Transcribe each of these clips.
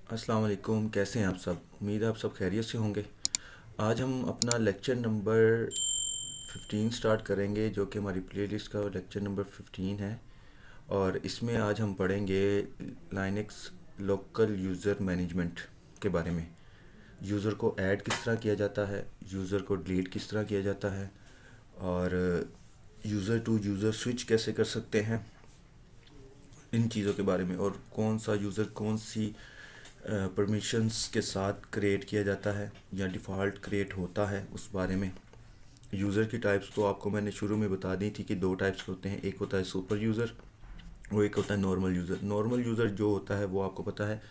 अस्सलाम वालेकुम। कैसे हैं आप सब? उम्मीद है आप सब खैरियत से होंगे। आज हम अपना लेक्चर नंबर 15 स्टार्ट करेंगे, जो कि हमारी प्लेलिस्ट का लेक्चर नंबर 15 है। और इसमें आज हम पढ़ेंगे लाइनक्स लोकल यूज़र मैनेजमेंट के बारे में। यूज़र को ऐड किस तरह किया जाता है, यूज़र को डिलीट किस तरह किया जाता है, और यूज़र टू यूज़र स्विच कैसे कर सकते हैं, इन चीज़ों के बारे में। और कौन सा यूज़र कौन सी परमिशंस के साथ क्रिएट किया जाता है या डिफ़ॉल्ट क्रिएट होता है, उस बारे में। यूज़र की टाइप्स तो आपको मैंने शुरू में बता दी थी कि दो टाइप्स होते हैं, एक होता है सुपर यूज़र और एक होता है नॉर्मल यूज़र। नॉर्मल यूज़र जो होता है वो आपको पता है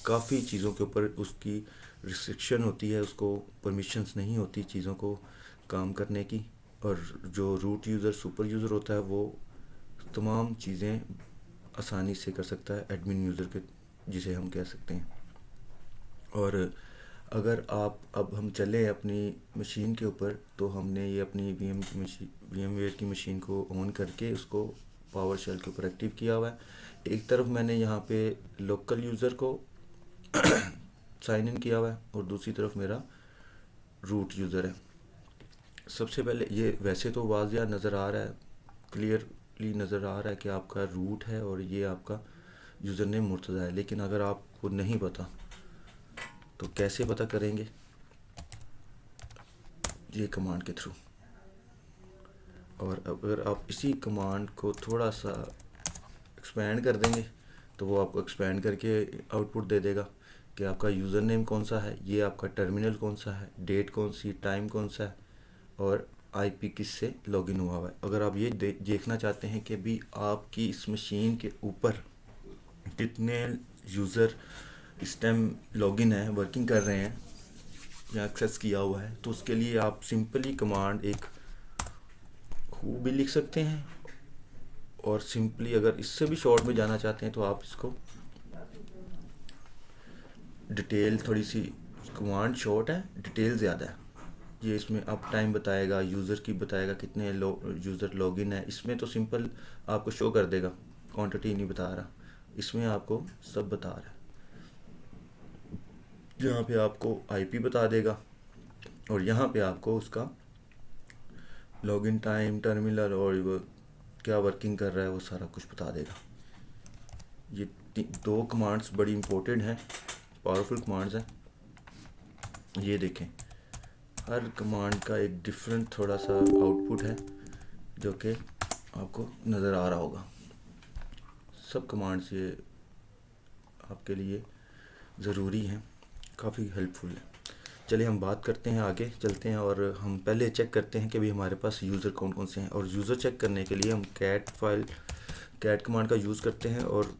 काफ़ी चीज़ों के ऊपर उसकी रिस्ट्रिक्शन होती है, उसको परमिशंस नहीं होती चीज़ों को काम करने की। और जो रूट यूज़र सुपर यूज़र होता है वो तमाम चीज़ें आसानी से कर सकता है, एडमिन यूज़र के जिसे हम कह सकते हैं। और अगर आप अब हम चलें अपनी मशीन के ऊपर, तो हमने ये अपनी वी एम वेयर की मशीन को ऑन करके उसको पावर शेल के ऊपर एक्टिव किया हुआ है। एक तरफ मैंने यहाँ पे लोकल यूज़र को साइन इन किया हुआ है और दूसरी तरफ मेरा रूट यूज़र है। सबसे पहले ये वैसे तो वाज़िया नज़र आ रहा है, क्लियरली नज़र आ रहा है कि आपका रूट है और ये आपका यूज़र नेम मुर्तज़ा है। लेकिन अगर आपको नहीं पता तो कैसे पता करेंगे? ये कमांड के थ्रू। और अगर आप इसी कमांड को थोड़ा सा एक्सपेंड कर देंगे तो वो आपको एक्सपेंड करके आउटपुट दे देगा कि आपका यूज़र नेम कौन सा है, ये आपका टर्मिनल कौन सा है, डेट कौन सी, टाइम कौन सा है, और आईपी किस से लॉगिन हुआ हुआ है। अगर आप ये देखना चाहते हैं कि भी आपकी इस मशीन के ऊपर कितने यूज़र इस टाइम लॉगिन है, वर्किंग कर रहे हैं या एक्सेस किया हुआ है, तो उसके लिए आप सिंपली कमांड एक हु भी लिख सकते हैं। और सिंपली अगर इससे भी शॉर्ट में जाना चाहते हैं तो आप इसको डिटेल, थोड़ी सी कमांड शॉर्ट है, डिटेल ज़्यादा है। ये इसमें अप टाइम बताएगा, यूज़र की बताएगा कितने यूज़र लॉगिन है। इसमें तो सिंपल आपको शो कर देगा, क्वांटिटी नहीं बता रहा, इसमें आपको सब बता रहा है। यहाँ पे आपको आईपी बता देगा और यहाँ पे आपको उसका लॉगिन टाइम, टर्मिनल और वो क्या वर्किंग कर रहा है वो सारा कुछ बता देगा। ये दो कमांड्स बड़ी इंपॉर्टेंट हैं, पावरफुल कमांड्स हैं। ये देखें, हर कमांड का एक डिफरेंट थोड़ा सा आउटपुट है जो कि आपको नज़र आ रहा होगा। सब कमांड्स ये आपके लिए ज़रूरी हैं, काफ़ी हेल्पफुल है। चलिए हम बात करते हैं, आगे चलते हैं और हम पहले चेक करते हैं कि भाई हमारे पास यूज़र कौन कौन से हैं। और यूज़र चेक करने के लिए हम कैट कमांड का यूज़ करते हैं और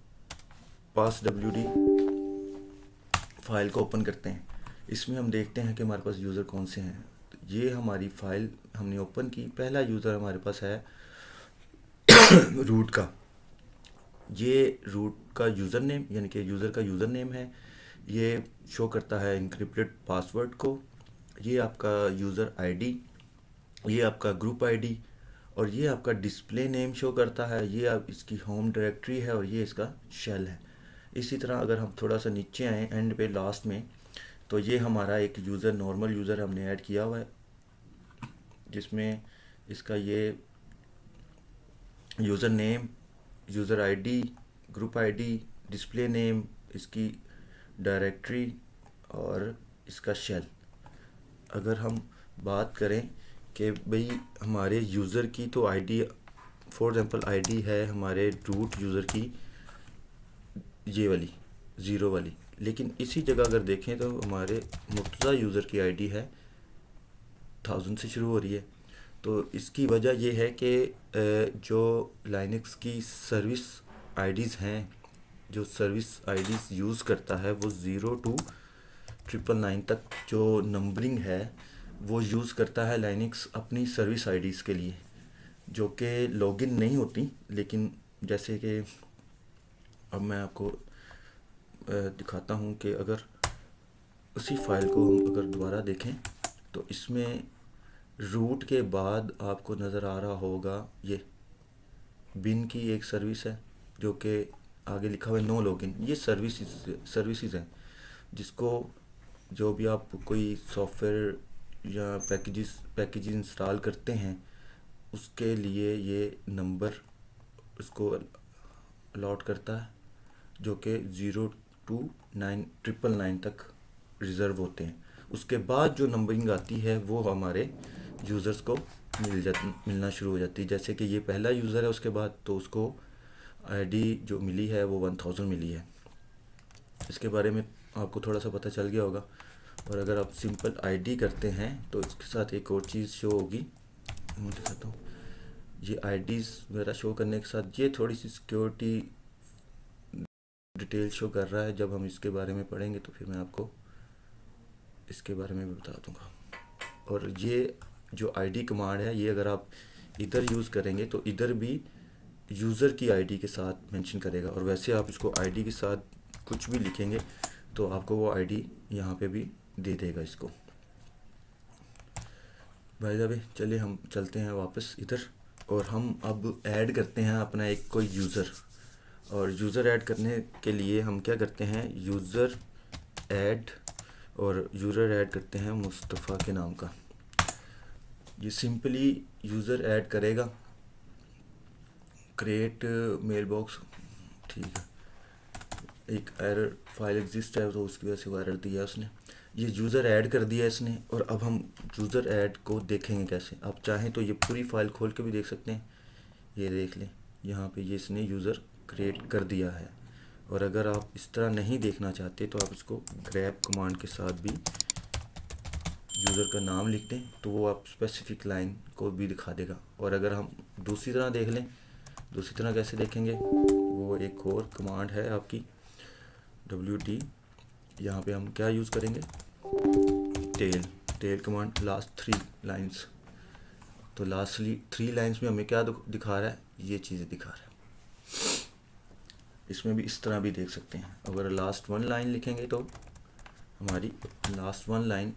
पास wd फाइल को ओपन करते हैं। इसमें हम देखते हैं कि हमारे पास यूज़र कौन से हैं। तो ये हमारी फ़ाइल हमने ओपन की, पहला यूज़र हमारे पास है रूट का। ये रूट का यूज़र नेम यानी कि यूज़र का यूज़र नेम है, ये शो करता है इनक्रिप्टेड पासवर्ड को। ये आपका यूज़र आईडी, ये आपका ग्रुप आईडी, और ये आपका डिस्प्ले नेम शो करता है। ये आप इसकी होम डायरेक्टरी है और ये इसका शेल है। इसी तरह अगर हम थोड़ा सा नीचे आएँ एंड पे लास्ट में, तो ये हमारा एक यूज़र, नॉर्मल यूज़र हमने ऐड किया हुआ है, जिसमें इसका ये user name, user ID, group ID, display name, इसकी डायरेक्टरी और इसका शेल। अगर हम बात करें कि भाई हमारे यूज़र की तो आईडी, फॉर एग्जांपल आईडी है हमारे रूट यूज़र की ये वाली 0 वाली, लेकिन इसी जगह अगर देखें तो हमारे मुर्तज़ा यूज़र की आईडी है 1000 से शुरू हो रही है। तो इसकी वजह यह है कि जो लाइनक्स की सर्विस आईडीज़ हैं, जो सर्विस आईडीज़ यूज़ करता है, वो 0 to 999 तक जो नंबरिंग है वो यूज़ करता है लाइनक्स अपनी सर्विस आईडीज़ के लिए, जो कि लॉगिन नहीं होती। लेकिन जैसे कि अब मैं आपको दिखाता हूँ कि अगर उसी फाइल को हम अगर दोबारा देखें तो इसमें रूट के बाद आपको नज़र आ रहा होगा ये बिन की एक सर्विस है जो कि आगे लिखा हुआ है नो लॉगिन। ये सर्विसेज हैं। जिसको जो भी आप कोई सॉफ्टवेयर या पैकेज इंस्टॉल करते हैं उसके लिए ये नंबर उसको अलॉट करता है, जो कि 0 to 9 999 तक रिज़र्व होते हैं। उसके बाद जो नंबरिंग आती है वो हमारे यूज़र्स को मिलना शुरू हो जाती है। जैसे कि ये पहला यूज़र है, उसके बाद तो उसको आईडी जो मिली है वो 1000 मिली है। इसके बारे में आपको थोड़ा सा पता चल गया होगा। और अगर आप सिंपल आईडी करते हैं तो इसके साथ एक और चीज़ शो होगी, मैं दिखाता हूँ। ये आईडीज़ वगैरह शो करने के साथ ये थोड़ी सी सिक्योरिटी डिटेल शो कर रहा है। जब हम इसके बारे में पढ़ेंगे तो फिर मैं आपको इसके बारे में भी बता दूंगा। और ये जो आईडी कमांड है, ये अगर आप इधर यूज़ करेंगे तो इधर भी यूज़र की आईडी के साथ मेंशन करेगा, और वैसे आप इसको आईडी के साथ कुछ भी लिखेंगे तो आपको वो आईडी यहाँ पे भी दे देगा इसको। भाई साहब चलिए हम चलते हैं वापस इधर, और हम अब ऐड करते हैं अपना एक कोई यूज़र। और यूज़र ऐड करने के लिए हम क्या करते हैं, यूज़र ऐड, और यूज़र ऐड करते हैं मुस्तफ़ा के नाम का। ये सिंपली यूज़र ऐड करेगा, क्रिएट मेल बॉक्स, ठीक है। एक एरर फाइल एग्जिस्ट है तो उसकी वजह से वो एरर दिया उसने। ये यूज़र ऐड कर दिया इसने, और अब हम यूज़र ऐड को देखेंगे कैसे। आप चाहें तो ये पूरी फाइल खोल के भी देख सकते हैं, ये देख लें यहाँ पे ये इसने यूज़र क्रिएट कर दिया है। और अगर आप इस तरह नहीं देखना चाहते तो आप इसको ग्रैब कमांड के साथ भी यूज़र का नाम लिख दें तो वो आप स्पेसिफिक लाइन को भी दिखा देगा। और अगर हम दूसरी तरह देख लें, दूसरी तरह कैसे देखेंगे, वो एक और कमांड है आपकी WD। यहाँ पे हम क्या यूज़ करेंगे, टेल कमांड, लास्ट 3 लाइन्स। तो लास्ट 3 लाइन्स में हमें क्या दिखा रहा है, ये चीज़ें दिखा रहा है। इसमें भी इस तरह भी देख सकते हैं। अगर लास्ट 1 लाइन लिखेंगे तो हमारी लास्ट 1 लाइन,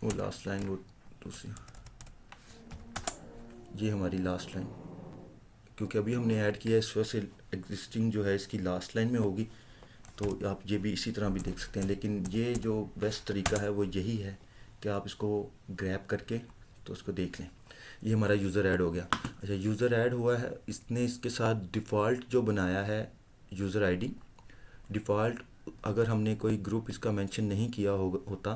वो लास्ट लाइन वो दूसरी, ये हमारी लास्ट लाइन, क्योंकि अभी हमने ऐड किया है इस वजह से एग्जिस्टिंग जो है इसकी लास्ट लाइन में होगी। तो आप ये भी इसी तरह भी देख सकते हैं, लेकिन ये जो बेस्ट तरीका है वो यही है कि आप इसको ग्रैब करके तो उसको देख लें। ये हमारा यूज़र ऐड हो गया। अच्छा, यूज़र ऐड हुआ है, इसने इसके साथ डिफ़ॉल्ट जो बनाया है यूज़र आईडी डिफ़ॉल्ट, अगर हमने कोई ग्रुप इसका मेंशन नहीं किया होता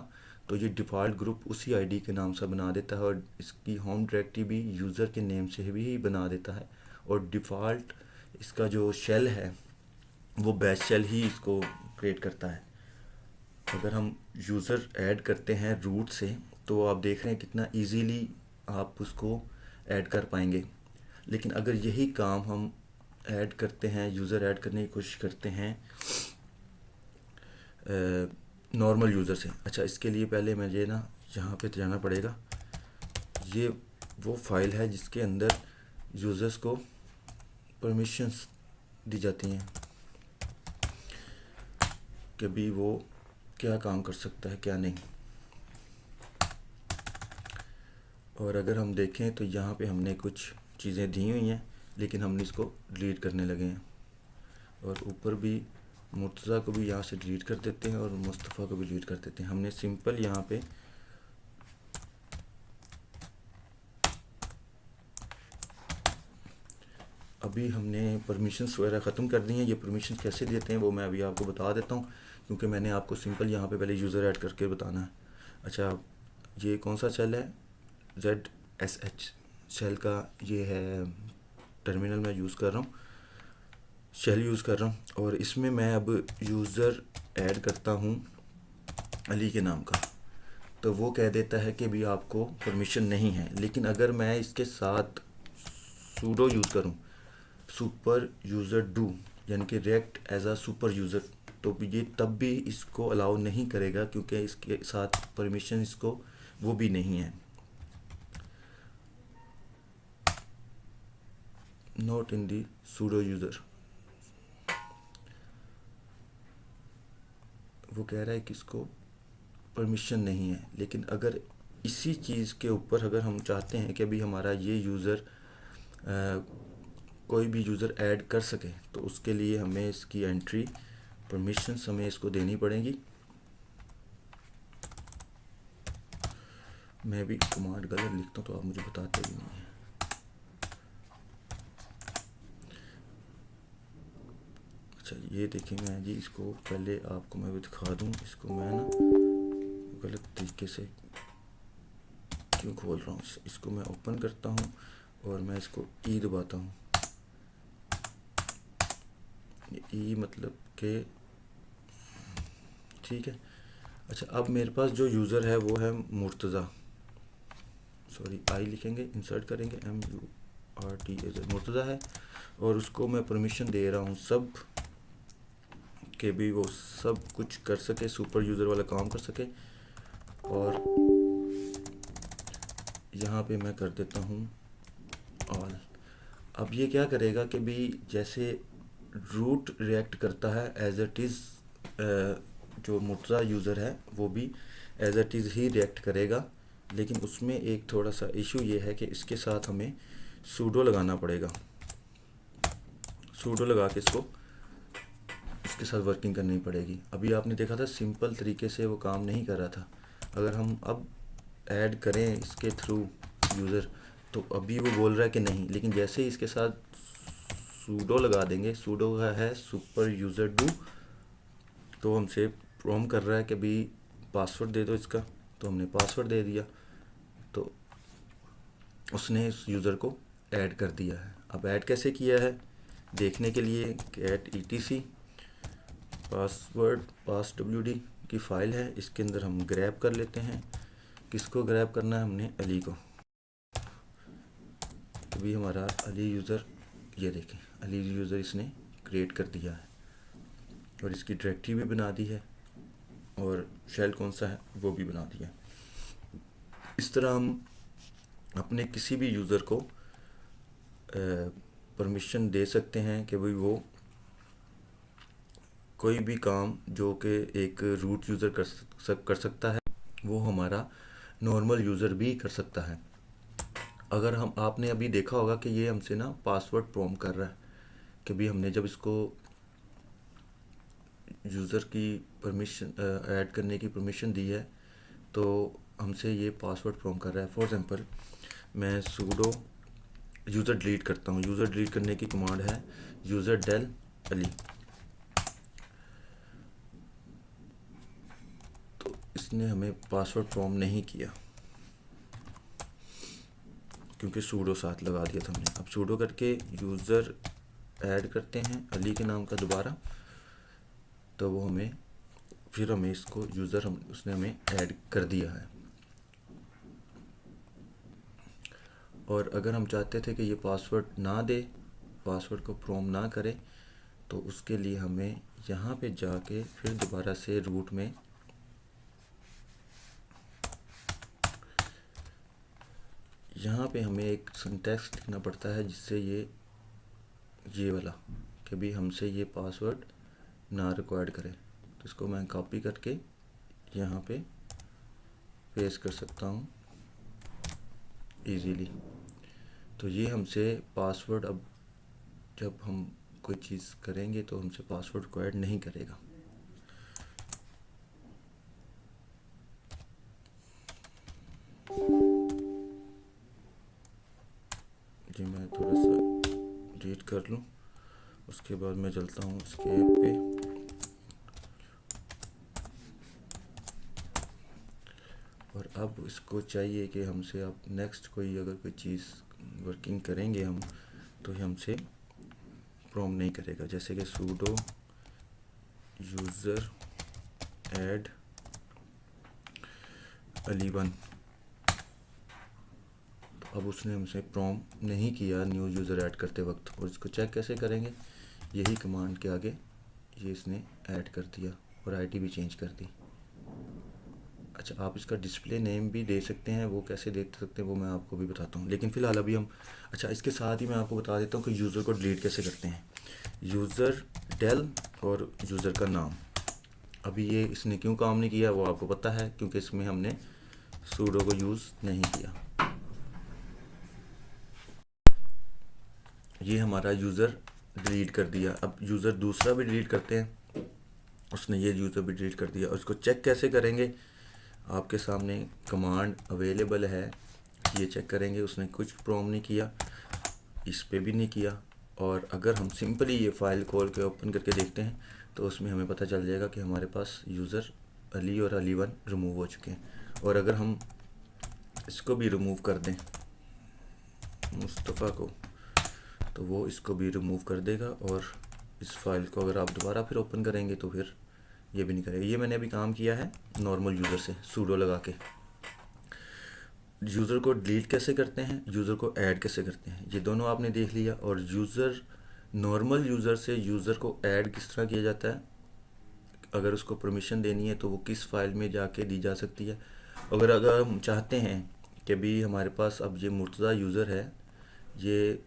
तो ये डिफ़ॉल्ट ग्रुप उसी आईडी के नाम से बना देता है, और इसकी होम डायरेक्टरी भी यूज़र के नेम से भी बना देता है। और डिफ़ॉल्ट इसका जो शेल है वो बैश शेल ही इसको क्रिएट करता है। अगर हम यूज़र ऐड करते हैं रूट से तो आप देख रहे हैं कितना इजीली आप उसको ऐड कर पाएंगे। लेकिन अगर यही काम हम ऐड करते हैं, यूज़र ऐड करने की कोशिश करते हैं नॉर्मल यूज़र से, अच्छा इसके लिए पहले मुझे ना यहाँ पे जाना पड़ेगा। ये वो फाइल है जिसके अंदर यूज़र्स को परमिशंस दी जाती हैं कि भी वो क्या काम कर सकता है क्या नहीं। और अगर हम देखें तो यहाँ पे हमने कुछ चीज़ें दी हुई हैं, लेकिन हमने इसको डिलीट करने लगे हैं। और ऊपर भी मुर्तज़ा को भी यहाँ से डिलीट कर देते हैं और मुस्तफ़ा को भी डिलीट कर देते हैं। हमने सिंपल यहाँ पे अभी हमने परमिशंस वगैरह ख़त्म कर दी हैं। ये परमिशंस कैसे देते हैं वो मैं अभी आपको बता देता हूँ, क्योंकि मैंने आपको सिंपल यहाँ पे पहले यूज़र ऐड करके बताना है। अच्छा, ये कौन सा शेल है, ZSH शेल का ये है टर्मिनल मैं यूज़ कर रहा हूँ, शेल यूज़ कर रहा हूँ। और इसमें मैं अब यूज़र ऐड करता हूँ अली के नाम का, तो वो कह देता है कि भी आपको परमिशन नहीं है। लेकिन अगर मैं इसके साथ सूडो यूज़ करूँ, सुपर यूज़र डू, यानी कि react as a super user, तो ये तब भी इसको अलाउ नहीं करेगा, क्योंकि इसके साथ परमिशन इसको वो भी नहीं है। Not in the pseudo user, वो कह रहा है कि इसको परमिशन नहीं है। लेकिन अगर इसी चीज़ के ऊपर अगर हम चाहते हैं कि अभी हमारा ये यूज़र कोई भी यूज़र ऐड कर सके, तो उसके लिए हमें इसकी एंट्री परमिशंस हमें इसको देनी पड़ेगी। मैं भी कमांड गलत लिखता हूँ तो आप मुझे बताते भी नहीं हैं। अच्छा ये देखिए, मैं जी इसको पहले आपको मैं भी दिखा दूँ। इसको मैं ना गलत तरीके से क्यों खोल रहा हूँ। इसको मैं ओपन करता हूँ और मैं इसको ई दबाता हूँ। ई मतलब के ठीक है। अच्छा अब मेरे पास जो यूज़र है वो है मुर्तज़ा, सॉरी आई लिखेंगे, इंसर्ट करेंगे MURTAZ मुर्तज़ा है, और उसको मैं परमिशन दे रहा हूँ सब के भी वो सब कुछ कर सके, सुपर यूज़र वाला काम कर सके। और यहाँ पे मैं कर देता हूँ ऑल। अब ये क्या करेगा कि भी जैसे रूट रिएक्ट करता है एज इट इज़, जो मुर्तज़ा यूज़र है वो भी एज इट इज़ ही रिएक्ट करेगा। लेकिन उसमें एक थोड़ा सा इशू ये है कि इसके साथ हमें सूडो लगाना पड़ेगा। सूडो लगा के इसके साथ वर्किंग करनी पड़ेगी। अभी आपने देखा था सिंपल तरीके से वो काम नहीं कर रहा था। अगर हम अब ऐड करें इसके थ्रू यूज़र तो अभी वो बोल रहा है कि नहीं, लेकिन जैसे ही इसके साथ सूडो लगा देंगे, सूडो है सुपर यूज़र डू, तो हमसे प्रॉम्प्ट कर रहा है कि अभी पासवर्ड दे दो इसका। तो हमने पासवर्ड दे दिया तो उसने इस यूज़र को ऐड कर दिया है। अब ऐड कैसे किया है देखने के लिए कैट etc पासवर्ड passwd की फ़ाइल है, इसके अंदर हम ग्रैब कर लेते हैं। किसको ग्रैब करना है हमने, अली को। अभी हमारा अली यूज़र, ये देखें अली यूज़र इसने क्रिएट कर दिया है और इसकी डायरेक्टरी भी बना दी है और शेल कौन सा है वो भी बना दिया है। इस तरह हम अपने किसी भी यूज़र को परमिशन दे सकते हैं कि भाई वो कोई भी काम जो कि एक रूट यूज़र कर सकता है वो हमारा नॉर्मल यूज़र भी कर सकता है। अगर हम आपने अभी देखा होगा कि ये हमसे ना पासवर्ड प्रॉम्प्ट कर रहा है कि भी हमने जब इसको यूज़र की परमिशन ऐड करने की परमिशन दी है तो हमसे ये पासवर्ड प्रॉम्प्ट कर रहा है। फॉर एग्जांपल मैं सूडो यूज़र डिलीट करता हूँ। यूज़र डिलीट करने की कमांड है यूज़र डेल अली। तो इसने हमें पासवर्ड प्रॉम्प्ट नहीं किया क्योंकि सूडो साथ लगा दिया था हमने। अब सूडो करके यूज़र ऐड करते हैं अली के नाम का दोबारा, तो वो हमें इसको यूज़र उसने हमें ऐड कर दिया है। और अगर हम चाहते थे कि ये पासवर्ड ना दे, पासवर्ड को प्रॉम्प्ट ना करे, तो उसके लिए हमें यहाँ पे जाके फिर दोबारा से रूट में यहाँ पे हमें एक सिंटैक्स लिखना पड़ता है जिससे ये वाला कि भी हमसे ये पासवर्ड ना रिक्वायर्ड करे। तो इसको मैं कॉपी करके यहाँ पे पेस्ट कर सकता हूँ इजीली। तो ये हमसे पासवर्ड, अब जब हम कोई चीज़ करेंगे तो हमसे पासवर्ड रिक्वायर्ड नहीं करेगा। जी मैं थोड़ा सा डिलीट कर लूँ, उसके बाद मैं चलता हूँ एस्केप पे। और अब इसको चाहिए कि हमसे अब नेक्स्ट अगर कोई चीज़ वर्किंग करेंगे हम तो ये हमसे प्रॉम्प्ट नहीं करेगा। जैसे कि सूडो यूज़र ऐड अली1, तो अब उसने हमसे प्रॉम्प्ट नहीं किया न्यू यूज़र ऐड करते वक्त। और इसको चेक कैसे करेंगे, यही कमांड के आगे ये इसने ऐड कर दिया और आईडी भी चेंज कर दी। अच्छा आप इसका डिस्प्ले नेम भी दे सकते हैं, वो कैसे दे सकते हैं वो मैं आपको भी बताता हूँ, लेकिन फ़िलहाल अभी हम अच्छा इसके साथ ही मैं आपको बता देता हूँ कि यूज़र को डिलीट कैसे करते हैं। यूज़र डेल और यूज़र का नाम। अभी ये इसने क्यों काम नहीं किया वो आपको पता है, क्योंकि इसमें हमने सूडो को यूज़ नहीं किया। ये हमारा यूज़र डिलीट कर दिया। अब यूज़र दूसरा भी डिलीट करते हैं। उसने ये यूज़र भी डिलीट कर दिया। और इसको चेक कैसे करेंगे, आपके सामने कमांड अवेलेबल है, ये चेक करेंगे। उसने कुछ प्रॉम्प्ट नहीं किया, इस पे भी नहीं किया। और अगर हम सिंपली ये फ़ाइल खोल के ओपन करके देखते हैं तो उसमें हमें पता चल जाएगा कि हमारे पास यूज़र अली और अली1 रिमूव हो चुके हैं। और अगर हम इसको भी रिमूव कर दें, मुस्तफ़ा को, तो वो इसको भी रिमूव कर देगा। और इस फाइल को अगर आप दोबारा फिर ओपन करेंगे तो फिर ये भी नहीं करेगा। ये मैंने अभी काम किया है नॉर्मल यूज़र से सूडो लगा के। यूज़र को डिलीट कैसे करते हैं, यूज़र को ऐड कैसे करते हैं, ये दोनों आपने देख लिया। और यूज़र, नॉर्मल यूज़र से यूज़र को ऐड किस तरह किया जाता है, अगर उसको परमिशन देनी है तो वो किस फाइल में जाके दी जा सकती है। अगर हम चाहते हैं कि भी हमारे पास अब ये मुर्तज़ा यूज़र है, ये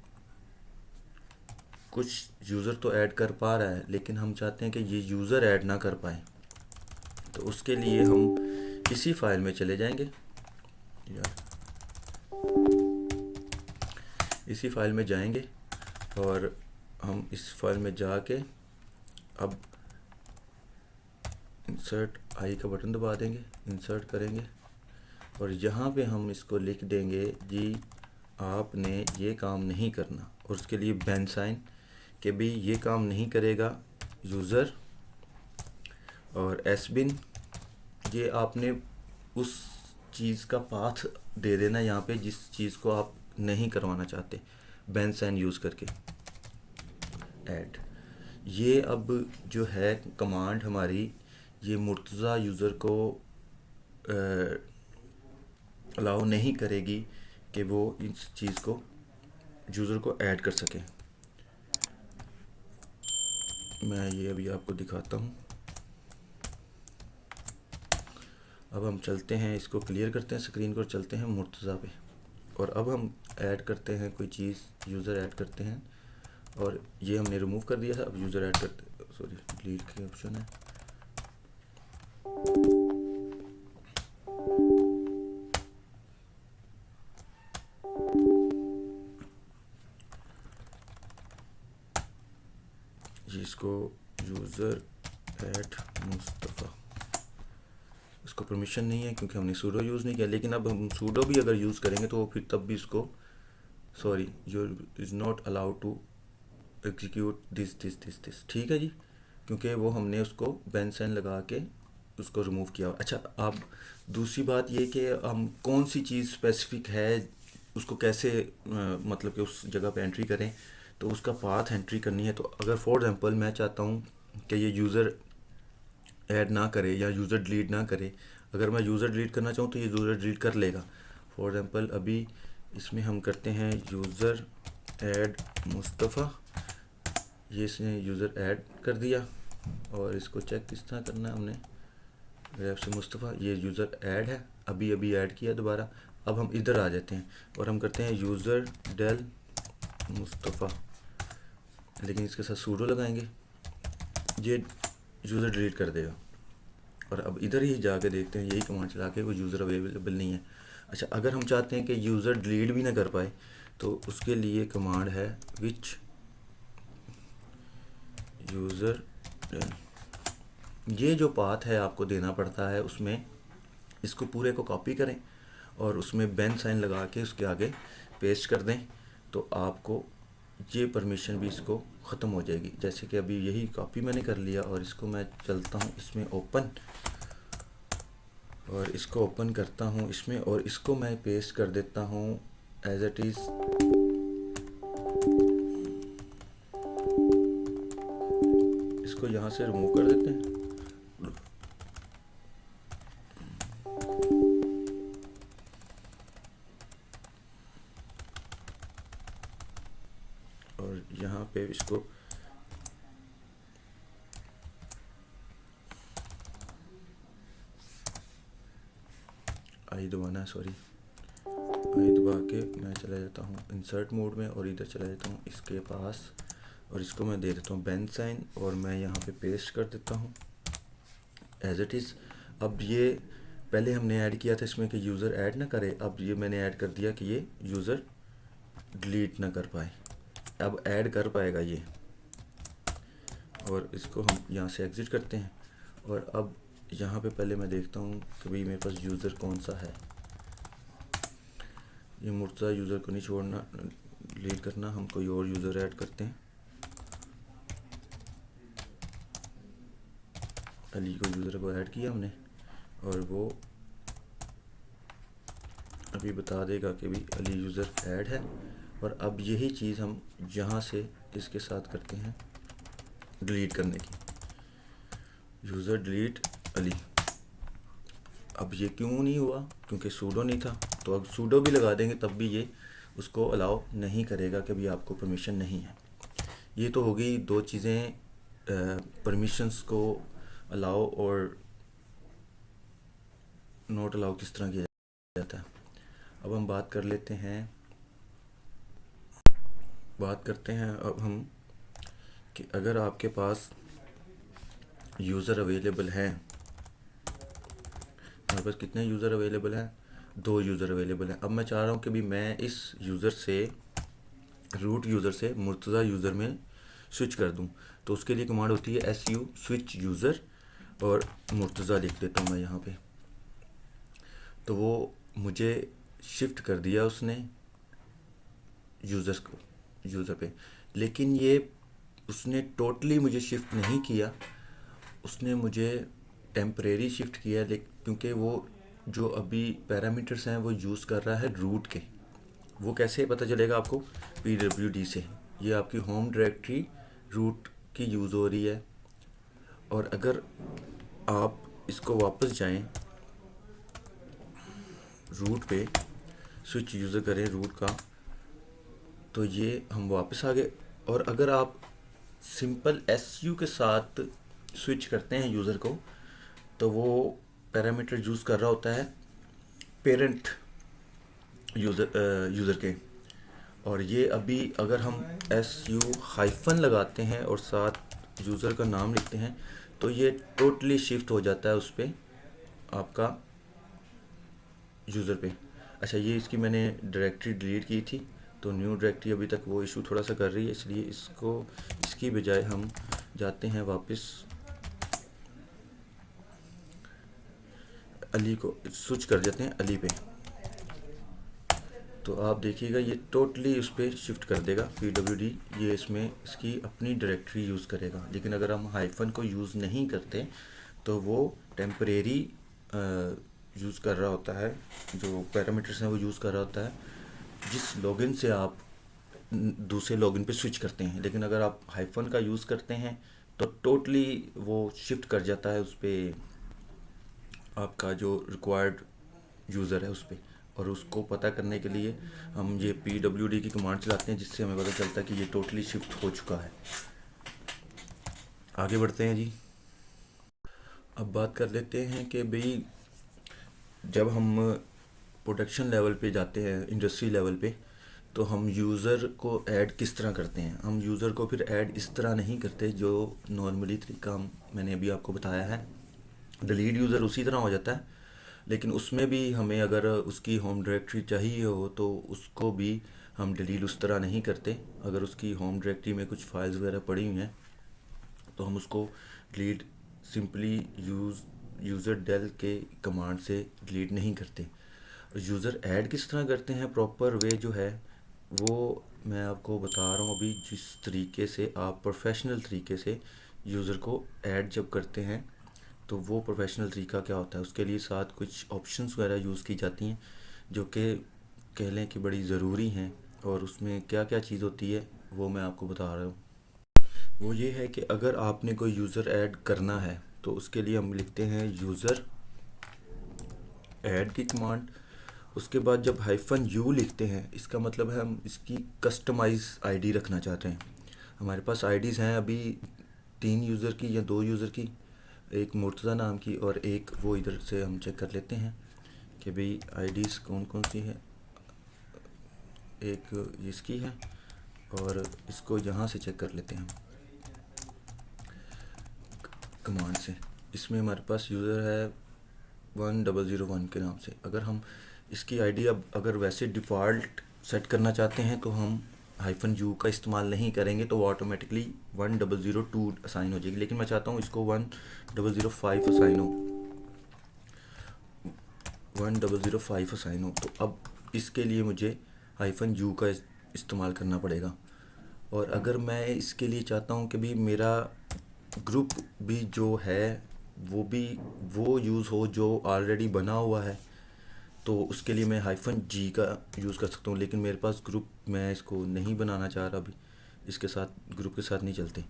कुछ यूज़र तो ऐड कर पा रहा है लेकिन हम चाहते हैं कि ये यूज़र ऐड ना कर पाए, तो उसके लिए हम इसी फाइल में चले जाएंगे यार, इसी फाइल में जाएंगे और हम इस फाइल में जाके अब इंसर्ट आई का बटन दबा देंगे, इंसर्ट करेंगे और यहाँ पे हम इसको लिख देंगे जी आपने ये काम नहीं करना, और उसके लिए बैन साइन कि भी ये काम नहीं करेगा यूज़र। और एसबिन, ये आपने उस चीज़ का पाथ दे देना यहाँ पे जिस चीज़ को आप नहीं करवाना चाहते, बैन साइन यूज़ करके ऐड। ये अब जो है कमांड हमारी, ये मुर्तज़ा यूज़र को अलाउ नहीं करेगी कि वो इस चीज़ को, यूज़र को ऐड कर सके। मैं ये अभी आपको दिखाता हूँ। अब हम चलते हैं, इसको क्लियर करते हैं स्क्रीन को, चलते हैं मुर्तज़ा पे। और अब हम ऐड करते हैं कोई चीज़, यूज़र ऐड करते हैं। और ये हमने रिमूव कर दिया था, अब यूज़र ऐड करते, सॉरी डिलीट के ऑप्शन है। जिसको यूज़र ऐड मुस्तफ़ा, इसको परमिशन नहीं है क्योंकि हमने सूडो यूज़ नहीं किया। लेकिन अब हम सूडो भी अगर यूज़ करेंगे तो फिर तब भी इसको, sorry you is not allowed to execute this, ठीक है जी, क्योंकि वो हमने उसको बैन साइन लगा के उसको रिमूव किया। अच्छा, अब दूसरी बात ये कि हम कौन सी चीज़ स्पेसिफिक है, उसको कैसे मतलब कि उस जगह पे एंट्री करें, तो उसका पाथ एंट्री करनी है। तो अगर फॉर एग्जांपल मैं चाहता हूँ कि ये यूज़र ऐड ना करे या यूज़र डिलीट ना करे, अगर मैं यूज़र डिलीट करना चाहूँ तो ये यूज़र डिलीट कर लेगा। फॉर एग्जांपल अभी इसमें हम करते हैं यूज़र ऐड मुस्तफ़ा, ये इसने यूज़र ऐड कर दिया। और इसको चेक किस तरह करना है, हमने ग्रैब से मुस्तफ़ा, ये यूज़र ऐड है, अभी अभी ऐड किया दोबारा। अब हम इधर आ जाते हैं और हम करते हैं यूज़र डेल मुस्तफ़ा, लेकिन इसके साथ सूडो लगाएंगे, ये यूज़र डिलीट कर देगा। और अब इधर ही जाके देखते हैं, यही कमांड चला के वो यूज़र अवेलेबल नहीं है। अच्छा, अगर हम चाहते हैं कि यूज़र डिलीट भी ना कर पाए तो उसके लिए कमांड है विच यूज़र, ये जो पाथ है आपको देना पड़ता है, उसमें इसको पूरे को कॉपी करें और उसमें बैन साइन लगा के उसके आगे पेस्ट कर दें, तो आपको ये परमिशन भी इसको ख़त्म हो जाएगी। जैसे कि अभी यही कॉपी मैंने कर लिया और इसको मैं चलता हूँ इसमें ओपन, और इसको ओपन करता हूँ इसमें, और इसको मैं पेस्ट कर देता हूँ एज इट इज़। इसको यहाँ से रिमूव कर देते हैं। और यहाँ पे इसको आई दबाना है, सॉरी आई दबा के मैं चला जाता हूँ इंसर्ट मोड में और इधर चला जाता हूँ इसके पास, और इसको मैं दे देता हूँ बैन साइन और मैं यहाँ पे पेस्ट कर देता हूँ एज इट इज़। अब ये पहले हमने ऐड किया था इसमें कि यूज़र ऐड ना करे, अब ये मैंने ऐड कर दिया कि ये यूज़र डिलीट ना कर पाए, अब ऐड कर पाएगा ये। और इसको हम यहाँ से एग्ज़िट करते हैं और अब यहाँ पे पहले मैं देखता हूँ कि भाई मेरे पास यूज़र कौन सा है। ये मुर्तज़ा यूज़र को नहीं छोड़ना, डिलीट करना, हम कोई और यूज़र ऐड करते हैं। अली को यूज़र को ऐड किया हमने और वो अभी बता देगा कि भाई अली यूज़र ऐड है। और अब यही चीज़ हम यहाँ से इसके साथ करते हैं डिलीट करने की, यूज़र डिलीट अली। अब ये क्यों नहीं हुआ? क्योंकि सूडो नहीं था। तो अब सूडो भी लगा देंगे तब भी ये उसको अलाउ नहीं करेगा कि भाई आपको परमिशन नहीं है। ये तो हो गई दो चीज़ें, परमिशंस को अलाउ और नोट अलाउ किस तरह किया जाता है। अब हम बात करते हैं अब हम कि अगर आपके पास यूज़र अवेलेबल हैं, हमारे पास कितने यूज़र अवेलेबल हैं? 2 यूज़र अवेलेबल हैं। अब मैं चाह रहा हूँ कि भी मैं इस यूज़र से, रूट यूज़र से मुर्तज़ा यूज़र में स्विच कर दूँ। तो उसके लिए कमांड होती है su स्विच यूज़र और मुर्तज़ा लिख देता हूँ मैं यहाँ पे। तो वो मुझे शिफ्ट कर दिया उसने यूज़र को, यूज़र पे। लेकिन ये उसने टोटली मुझे शिफ्ट नहीं किया, उसने मुझे टेम्परेरी शिफ्ट किया। लेकिन क्योंकि वो जो अभी पैरामीटर्स हैं वो यूज़ कर रहा है रूट के। वो कैसे पता चलेगा आपको? pwd से। ये आपकी होम डायरेक्टरी रूट की यूज़ हो रही है। और अगर आप इसको वापस जाएं, रूट पे स्विच यूज़र करें रूट का, तो ये हम वापस आ गए। और अगर आप सिंपल su के साथ स्विच करते हैं यूज़र को, तो वो पैरामीटर यूज़ कर रहा होता है पेरेंट यूज़र के। और ये अभी अगर हम su हाइफन लगाते हैं और साथ यूज़र का नाम लिखते हैं तो ये टोटली शिफ्ट हो जाता है उस पर, आपका यूज़र पे। अच्छा, ये इसकी मैंने डायरेक्टरी डिलीट की थी तो न्यू डायरेक्टरी अभी तक वो इशू थोड़ा सा कर रही है, इसलिए इसकी बजाय हम जाते हैं वापस अली को स्विच कर देते हैं अली पे। तो आप देखिएगा ये टोटली उस पर शिफ्ट कर देगा pwd। ये इसमें इसकी अपनी डायरेक्टरी यूज़ करेगा। लेकिन अगर हम हाइफन को यूज़ नहीं करते तो वो टेम्परेरी यूज़ कर रहा होता है, जो पैरामीटर्स हैं वो यूज़ कर रहा होता है जिस लॉगिन से आप दूसरे लॉगिन पे स्विच करते हैं। लेकिन अगर आप हाइफन का यूज़ करते हैं तो टोटली वो शिफ्ट कर जाता है उस पर, आपका जो रिक्वायर्ड यूज़र है उस पर। और उसको पता करने के लिए हम ये pwd की कमांड चलाते हैं जिससे हमें पता चलता है कि ये टोटली शिफ्ट हो चुका है। आगे बढ़ते हैं जी। अब बात कर लेते हैं कि भाई जब हम प्रोडक्शन लेवल पे जाते हैं, इंडस्ट्री लेवल पे, तो हम यूज़र को ऐड किस तरह करते हैं। हम यूज़र को फिर ऐड इस तरह नहीं करते जो नॉर्मली तरीका मैंने अभी आपको बताया है। डिलीट यूज़र उसी तरह हो जाता है, लेकिन उसमें भी हमें अगर उसकी होम डायरेक्टरी चाहिए हो तो उसको भी हम डिलीट उस तरह नहीं करते। अगर उसकी होम डायरेक्टरी में कुछ फाइल्स वगैरह पड़ी हुई हैं तो हम उसको डिलीट सिंपली यूज़र डेल के कमांड से डिलीट नहीं करते। यूज़र ऐड किस तरह करते हैं, प्रॉपर वे जो है वो मैं आपको बता रहा हूँ अभी। जिस तरीके से आप प्रोफेशनल तरीके से यूज़र को ऐड जब करते हैं तो वो प्रोफेशनल तरीका क्या होता है, उसके लिए साथ कुछ ऑप्शंस वगैरह यूज़ की जाती हैं जो कि कह लें कि बड़ी ज़रूरी हैं। और उसमें क्या क्या चीज़ होती है वो मैं आपको बता रहा हूँ। वो ये है कि अगर आपने कोई यूज़र ऐड करना है तो उसके लिए हम लिखते हैं यूज़र ऐड की कमांड। उसके बाद जब -u लिखते हैं इसका मतलब है हम इसकी कस्टमाइज आईडी रखना चाहते हैं। हमारे पास आईडीज़ हैं अभी 3 यूज़र की या 2 यूज़र की, एक मुर्तज़ा नाम की और एक वो इधर से हम चेक कर लेते हैं कि भाई आईडीज़ कौन कौन सी है। एक इसकी है और इसको यहाँ से चेक कर लेते हैं हम कमांड से। इसमें हमारे पास यूज़र है 1001 के नाम से। अगर हम इसकी आईडी अब अगर वैसे डिफ़ॉल्ट सेट करना चाहते हैं तो हम हाइफन यू का इस्तेमाल नहीं करेंगे तो वो ऑटोमेटिकली 1002 असाइन हो जाएगी, लेकिन मैं चाहता हूँ इसको 1005 असाइन हो, 1005 असाइन हो। तो अब इसके लिए मुझे हाइफन यू का इस्तेमाल करना पड़ेगा। और अगर मैं इसके लिए चाहता हूँ कि भी मेरा ग्रुप भी जो है वो यूज़ हो जो ऑलरेडी बना हुआ है, तो उसके लिए मैं हाइफन जी का यूज़ कर सकता हूँ। लेकिन मेरे पास ग्रुप, मैं इसको नहीं बनाना चाह रहा अभी, इसके साथ ग्रुप के साथ नहीं चलते।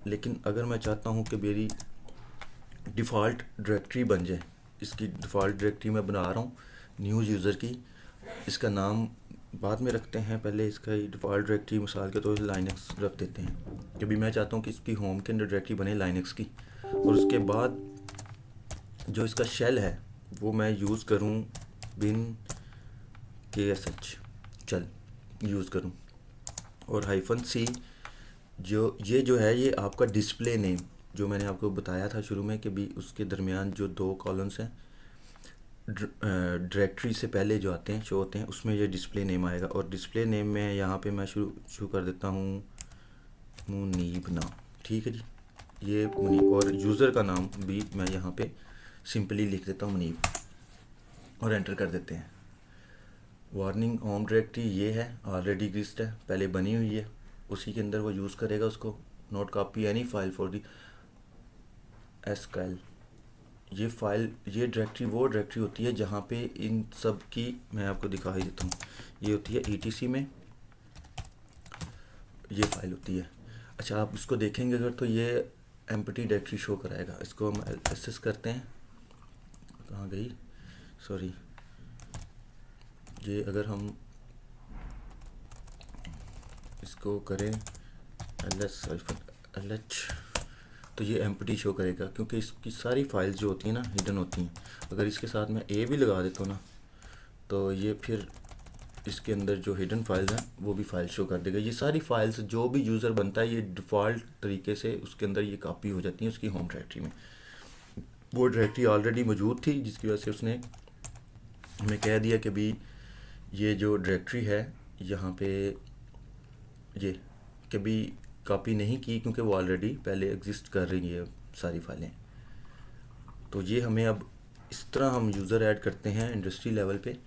लेकिन अगर मैं चाहता हूँ कि मेरी डिफ़ॉल्ट डायरेक्टरी बन जाए, इसकी डिफ़ॉल्ट डायरेक्टरी मैं बना रहा हूँ न्यू यूज़र की, इसका नाम बाद में रखते हैं, पहले इसका डिफ़ॉल्ट डायरेक्टरी मिसाल के तो लाइनक्स रख देते हैं। क्योंकि मैं चाहता हूँ कि इसकी होम के अंदर डायरेक्टरी बने लाइनक्स की, और उसके बाद जो इसका शेल है वो मैं यूज़ करूँ बिन KSH चल यूज़ करूँ। और हाइफन सी जो है ये आपका डिस्प्ले नेम, जो मैंने आपको बताया था शुरू में कि भी उसके दरमियान जो दो कॉलम्स हैं डायरेक्टरी से पहले जो आते हैं शो होते हैं, उसमें ये डिस्प्ले नेम आएगा। और डिस्प्ले नेम में यहाँ पे मैं शुरू कर देता हूँ मुनीब नाम, ठीक है जी, ये मुनीब। और यूज़र का नाम भी मैं यहाँ पे सिंपली लिख देता हूँ मुनीब, और एंटर कर देते हैं। वार्निंग होम डायरेक्टरी ये है, ऑलरेडी एग्जिस्ट है, पहले बनी हुई है, उसी के अंदर वो यूज़ करेगा उसको। Note copy any file for the SQL. ये फाइल, ये डायरेक्टरी वो डायरेक्टरी होती है जहाँ पे इन सब की, मैं आपको दिखा ही देता हूँ, ये होती है ETC में ये फाइल होती है। अच्छा, आप इसको देखेंगे अगर तो ये एम्प्टी डायरेक्टरी शो कराएगा। इसको हम एसेस करते हैं, कहाँ गई, सॉरी, ये अगर हम इसको करें LH तो ये एम्प्टी शो करेगा, क्योंकि इसकी सारी फाइल्स जो होती हैं ना हिडन होती हैं। अगर इसके साथ मैं A भी लगा देता हूँ ना, तो ये फिर इसके अंदर जो हिडन फाइल्स हैं वो भी फाइल शो कर देगा। ये सारी फाइल्स जो भी यूज़र बनता है ये डिफ़ॉल्ट तरीके से उसके अंदर ये कॉपी हो जाती हैं उसकी होम डायरेक्टरी में। वो डायरेक्टरी ऑलरेडी मौजूद थी, जिसकी वजह से उसने हमें कह दिया कि भी ये जो डायरेक्टरी है यहाँ पे ये कभी कॉपी नहीं की, क्योंकि वो ऑलरेडी पहले एग्जिस्ट कर रही है सारी फाइलें। तो ये हमें अब इस तरह हम यूज़र ऐड करते हैं इंडस्ट्री लेवल पे।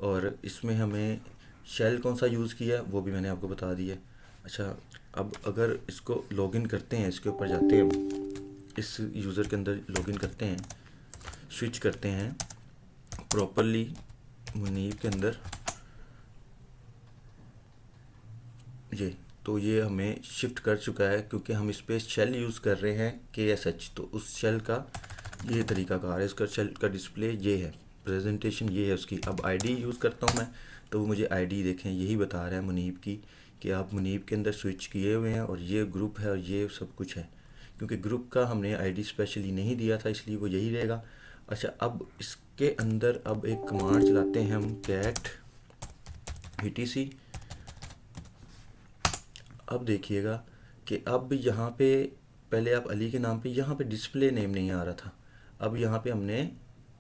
और इसमें हमें शेल कौन सा यूज़ किया है वो भी मैंने आपको बता दिया। अच्छा, अब अगर इसको लॉगिन करते हैं, इसके ऊपर जाते हैं, इस यूज़र के अंदर लॉगिन करते हैं, स्विच करते हैं प्रॉपरली मुनीब के अंदर, ये तो ये हमें शिफ्ट कर चुका है, क्योंकि हम इस पर शेल यूज़ कर रहे हैं KSH। तो उस शेल का ये तरीकाकार है, इसका शेल का डिस्प्ले ये है, प्रेजेंटेशन ये है उसकी। अब आईडी यूज़ करता हूँ मैं, तो वो मुझे आईडी देखें यही बता रहा है मुनीब की, कि आप मुनीब के अंदर स्विच किए हुए हैं और ये ग्रुप है और ये सब कुछ है। क्योंकि ग्रुप का हमने आईडी स्पेशली नहीं दिया था, इसलिए वो यही रहेगा। अच्छा, अब इसके अंदर अब एक कमांड चलाते हैं हम, कैट etc। अब देखिएगा कि अब यहाँ पे पहले आप अली के नाम पे यहाँ पे डिस्प्ले नेम नहीं आ रहा था, अब यहाँ पे हमने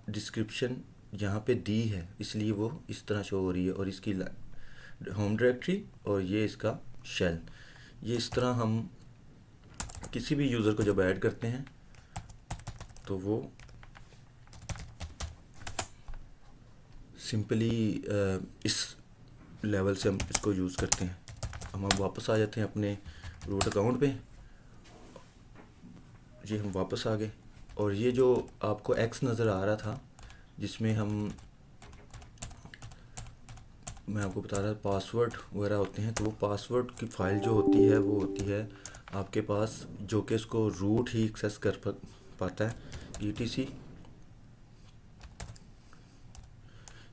डिस्क्रिप्शन यहाँ पे दी है, इसलिए वो इस तरह शो हो रही है। और इसकी होम डायरेक्टरी और ये इसका शेल, ये इस तरह हम किसी भी यूज़र को जब ऐड करते हैं तो वो सिंपली इस लेवल से हम इसको यूज़ करते हैं। हम अब वापस आ जाते हैं अपने रूट अकाउंट पे, ये हम वापस आ गए। और ये जो आपको X नज़र आ रहा था जिसमें मैं आपको बता रहा पासवर्ड वगैरह होते हैं, तो वो पासवर्ड की फ़ाइल जो होती है वो होती है आपके पास, जो कि इसको रूट ही एक्सेस कर पाता है, etc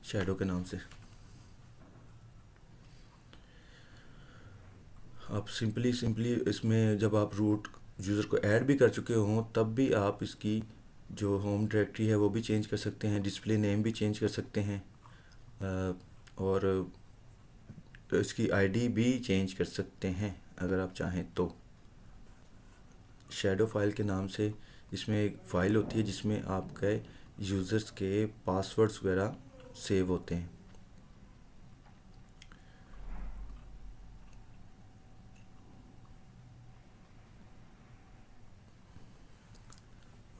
शैडो के नाम से। आप सिंपली इसमें जब आप रूट यूज़र को ऐड भी कर चुके हों तब भी आप इसकी जो होम डायरेक्टरी है वो भी चेंज कर सकते हैं, डिस्प्ले नेम भी चेंज कर सकते हैं, और इसकी आईडी भी चेंज कर सकते हैं अगर आप चाहें तो। शैडो फाइल के नाम से इसमें एक फ़ाइल होती है जिसमें आपके यूज़र्स के पासवर्ड्स वगैरह सेव होते हैं।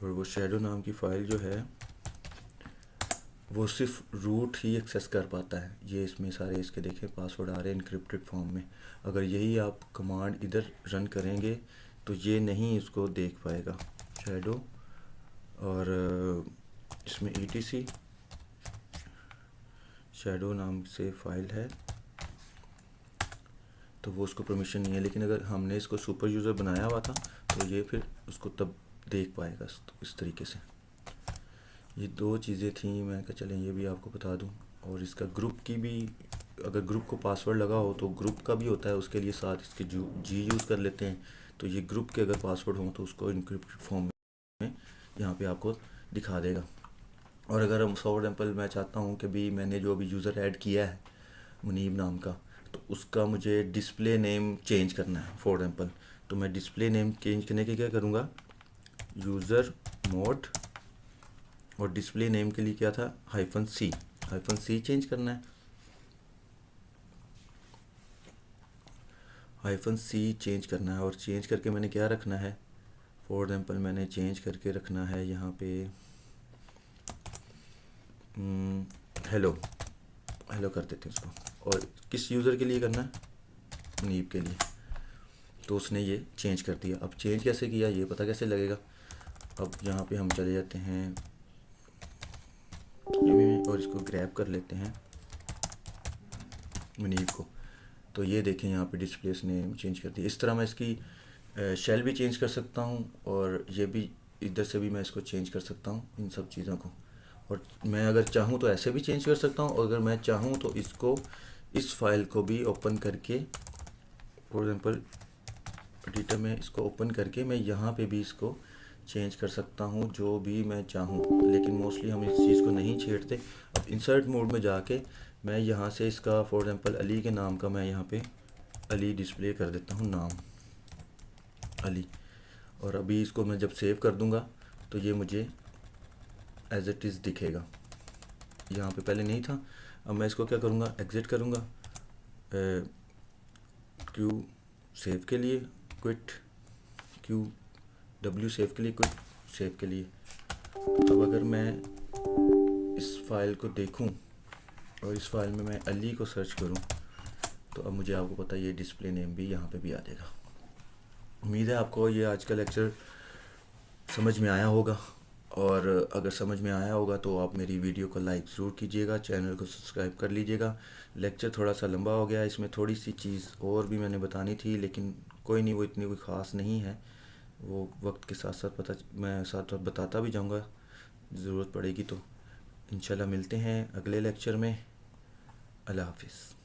और वो शैडो नाम की फ़ाइल जो है वो सिर्फ रूट ही एक्सेस कर पाता है। ये इसमें सारे इसके देखें पासवर्ड आ रहे हैं इनक्रिप्टेड फॉर्म में। अगर यही आप कमांड इधर रन करेंगे तो ये नहीं इसको देख पाएगा शैडो। और इसमें etc शैडो नाम से फ़ाइल है तो वो उसको परमिशन नहीं है, लेकिन अगर हमने इसको सुपर यूज़र बनाया हुआ था तो ये फिर उसको तब देख पाएगा इस तरीके से। ये दो चीज़ें थी, मैं कहा चलें ये भी आपको बता दूं। और इसका ग्रुप की भी, अगर ग्रुप को पासवर्ड लगा हो तो ग्रुप का भी होता है, उसके लिए साथ इसके जी यूज़ कर लेते हैं। तो ये ग्रुप के अगर पासवर्ड हो तो उसको इनक्रिप्टेड फॉर्म में यहाँ पे आपको दिखा देगा। और अगर हम फॉर एग्जाम्पल मैं चाहता हूँ कि भी मैंने जो अभी यूज़र ऐड किया है मुनीब नाम का, तो उसका मुझे डिस्प्ले नेम चेंज करना है फॉर एग्जाम्पल, तो मैं डिस्प्ले नेम चेंज करने के क्या करूँगा, यूज़र मोड और डिस्प्ले नेम के लिए क्या था -c चेंज करना है। -c चेंज करना है और चेंज करके मैंने क्या रखना है, फॉर एग्जाम्पल मैंने चेंज करके रखना है यहाँ पे हेलो कर देते हैं इसको। और किस यूज़र के लिए करना है, मुनीब के लिए। तो उसने ये चेंज कर दिया। अब चेंज कैसे किया ये पता कैसे लगेगा। अब यहाँ पे हम चले जाते हैं और इसको ग्रैब कर लेते हैं मुनीब को। तो ये देखें यहाँ पे डिस्प्ले ने चेंज कर दिया। इस तरह मैं इसकी शेल भी चेंज कर सकता हूँ और ये भी इधर से भी मैं इसको चेंज कर सकता हूँ इन सब चीज़ों को। और मैं अगर चाहूँ तो ऐसे भी चेंज कर सकता हूँ, और अगर मैं चाहूँ तो इसको इस फाइल को भी ओपन करके फॉर एग्जांपल एडिटर में इसको ओपन करके मैं यहाँ पे भी इसको चेंज कर सकता हूँ जो भी मैं चाहूँ। लेकिन मोस्टली हम इस चीज़ को नहीं छेड़ते। अब इंसर्ट मोड में जाके मैं यहाँ से इसका फॉर एग्जांपल अली के नाम का मैं यहाँ पे अली डिस्प्ले कर देता हूँ, नाम अली। और अभी इसको मैं जब सेव कर दूँगा तो ये मुझे एज इट इज़ दिखेगा। यहाँ पे पहले नहीं था। अब मैं इसको क्या करूँगा, एग्ज़िट करूँगा क्यू सेव के लिए, क्विट QW सेव के लिए, क्विट सेव के लिए। अब अगर मैं इस फाइल को देखूं और इस फाइल में मैं अली को सर्च करूं तो अब मुझे आपको पता है ये डिस्प्ले नेम भी यहाँ पे भी आ जाएगा। उम्मीद है आपको ये आज का लेक्चर समझ में आया होगा, और अगर समझ में आया होगा तो आप मेरी वीडियो को लाइक ज़रूर कीजिएगा, चैनल को सब्सक्राइब कर लीजिएगा। लेक्चर थोड़ा सा लंबा हो गया, इसमें थोड़ी सी चीज़ और भी मैंने बतानी थी, लेकिन कोई नहीं, वो इतनी कोई ख़ास नहीं है। वो वक्त के साथ साथ मैं साथ साथ बताता भी जाऊंगा, ज़रूरत पड़ेगी तो। इंशाल्लाह मिलते हैं अगले लेक्चर में। अल्लाह हाफिज़।